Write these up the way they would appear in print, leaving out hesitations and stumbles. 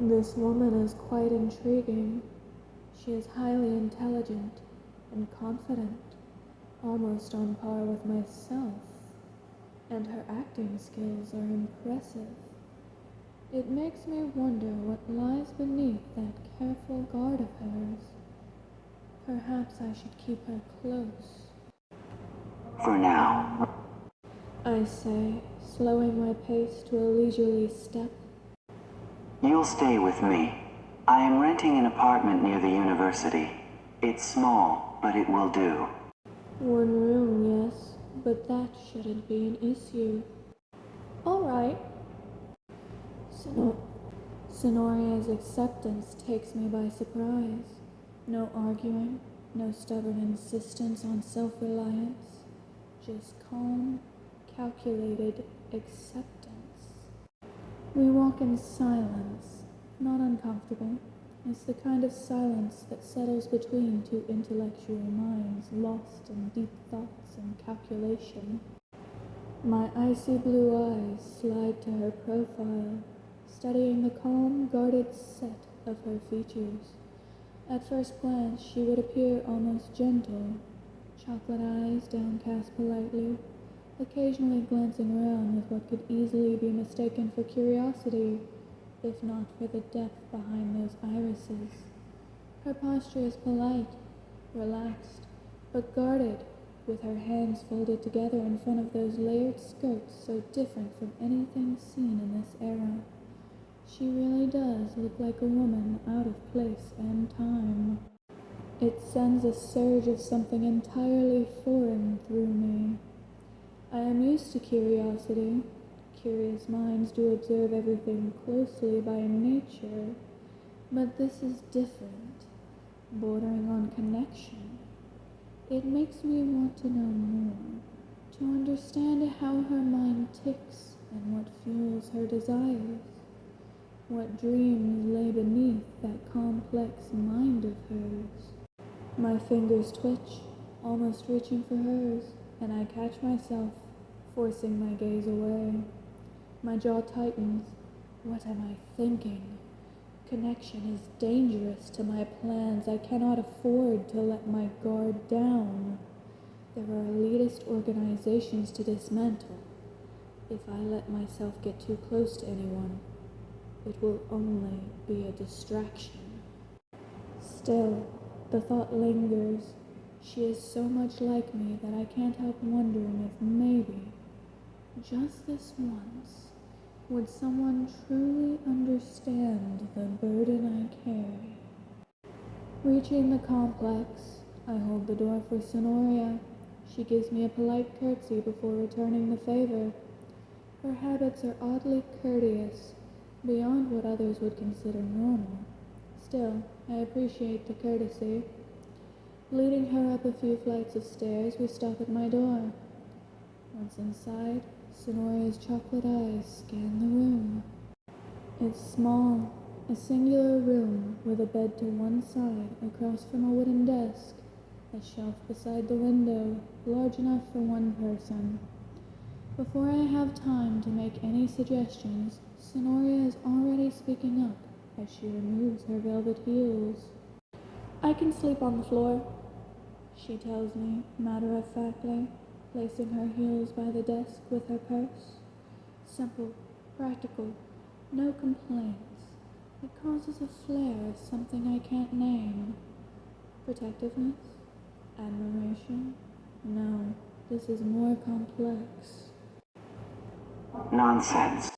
This woman is quite intriguing. She is highly intelligent and confident, almost on par with myself, and her acting skills are impressive. It makes me wonder what lies beneath that careful guard of hers. Perhaps I should keep her close. For now. I say, slowing my pace to a leisurely step. You'll stay with me. I am renting an apartment near the university. It's small, but it will do. One room, yes, but that shouldn't be an issue. All right. Sonoria's acceptance takes me by surprise. No arguing, no stubborn insistence on self-reliance, just calm, calculated acceptance. We walk in silence, not uncomfortable. It's the kind of silence that settles between two intellectual minds lost in deep thoughts and calculation. My icy blue eyes slide to her profile, studying the calm, guarded set of her features. At first glance, she would appear almost gentle, chocolate eyes downcast politely, occasionally glancing around with what could easily be mistaken for curiosity, if not for the depth behind those irises. Her posture is polite, relaxed, but guarded, with her hands folded together in front of those layered skirts so different from anything seen in this era. She really does look like a woman out of place and time. It sends a surge of something entirely foreign through me. I am used to curiosity. Curious minds do observe everything closely by nature, but this is different, bordering on connection. It makes me want to know more, to understand how her mind ticks and what fuels her desires, what dreams lay beneath that complex mind of hers. My fingers twitch, almost reaching for hers, and I catch myself, forcing my gaze away. My jaw tightens. What am I thinking? Connection is dangerous to my plans. I cannot afford to let my guard down. There are elitist organizations to dismantle. If I let myself get too close to anyone, it will only be a distraction. Still, the thought lingers. She is so much like me that I can't help wondering if maybe, just this once, would someone truly understand the burden I carry? Reaching the complex, I hold the door for Sonoria. She gives me a polite curtsy before returning the favor. Her habits are oddly courteous, beyond what others would consider normal. Still, I appreciate the courtesy. Leading her up a few flights of stairs, we stop at my door. Once inside, Sonoria's chocolate eyes scan the room. It's small, a singular room with a bed to one side across from a wooden desk, a shelf beside the window, large enough for one person. Before I have time to make any suggestions, Sonoria is already speaking up as she removes her velvet heels. I can sleep on the floor, she tells me, matter-of-factly, placing her heels by the desk with her purse. Simple, practical, no complaints. It causes a flare of something I can't name. Protectiveness? Admiration? No, this is more complex. Nonsense.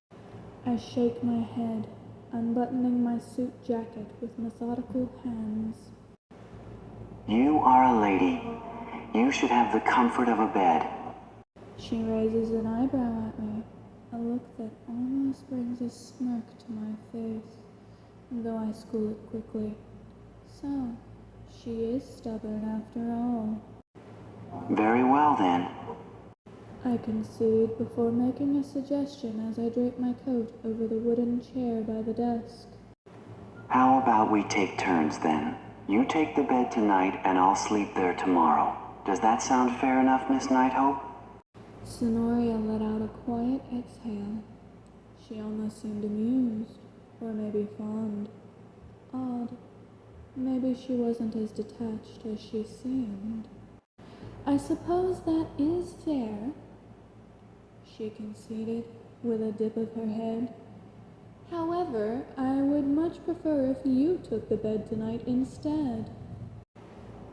I shake my head, unbuttoning my suit jacket with methodical hands. You are a lady. You should have the comfort of a bed. She raises an eyebrow at me, a look that almost brings a smirk to my face, though I school it quickly. So, she is stubborn after all. Very well then. I concede before making a suggestion as I drape my coat over the wooden chair by the desk. How about we take turns then? You take the bed tonight and I'll sleep there tomorrow. Does that sound fair enough, Miss Nighthope? Sonoria let out a quiet exhale. She almost seemed amused, or maybe fond. Odd. Maybe she wasn't as detached as she seemed. I suppose that is fair, she conceded, with a dip of her head. However, I would much prefer if you took the bed tonight instead.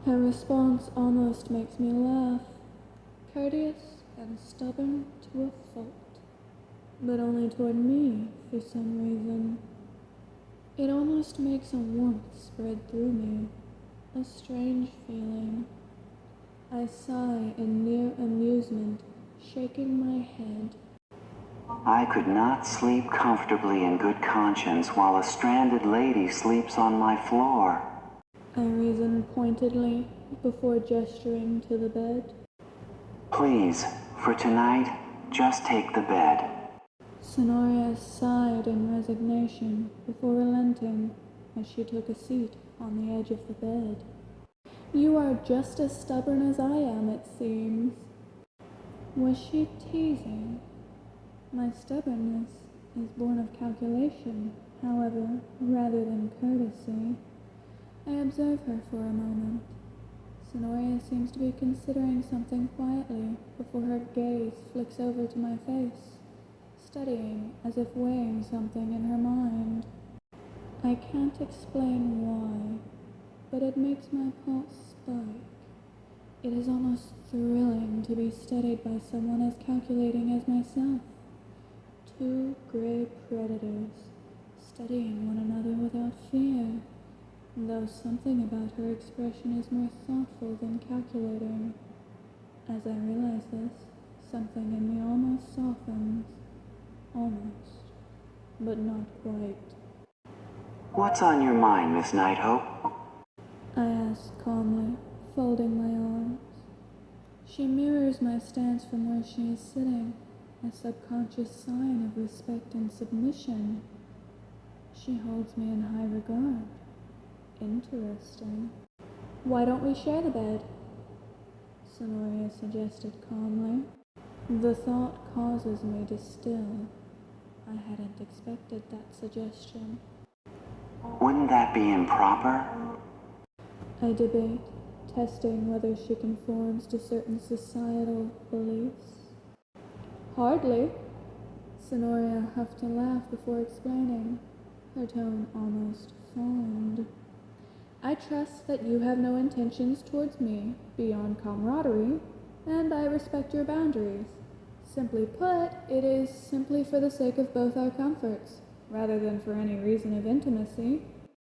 Her response almost makes me laugh, courteous and stubborn to a fault, but only toward me for some reason. It almost makes a warmth spread through me, a strange feeling. I sigh in near amusement, shaking my head. I could not sleep comfortably in good conscience while a stranded lady sleeps on my floor. I reasoned pointedly before gesturing to the bed. Please, for tonight, just take the bed. Sonoria sighed in resignation before relenting as she took a seat on the edge of the bed. You are just as stubborn as I am, it seems. Was she teasing? My stubbornness is born of calculation, however, rather than courtesy. I observe her for a moment. Sonoria seems to be considering something quietly before her gaze flicks over to my face, studying as if weighing something in her mind. I can't explain why, but it makes my pulse spike. It is almost thrilling to be studied by someone as calculating as myself. Two gray predators, studying one another without fear, though something about her expression is more thoughtful than calculating. As I realize this, something in me almost softens. Almost, but not quite. What's on your mind, Miss Nighthope? I asked calmly, folding my arms. She mirrors my stance from where she is sitting, a subconscious sign of respect and submission. She holds me in high regard. Interesting. Why don't we share the bed? Sonoria suggested calmly. The thought causes me to still. I hadn't expected that suggestion. Wouldn't that be improper? I debate, testing whether she conforms to certain societal beliefs. Hardly. Sonoria huffed a laugh before explaining, her tone almost fond. I trust that you have no intentions towards me beyond camaraderie, and I respect your boundaries. Simply put, it is simply for the sake of both our comforts, rather than for any reason of intimacy.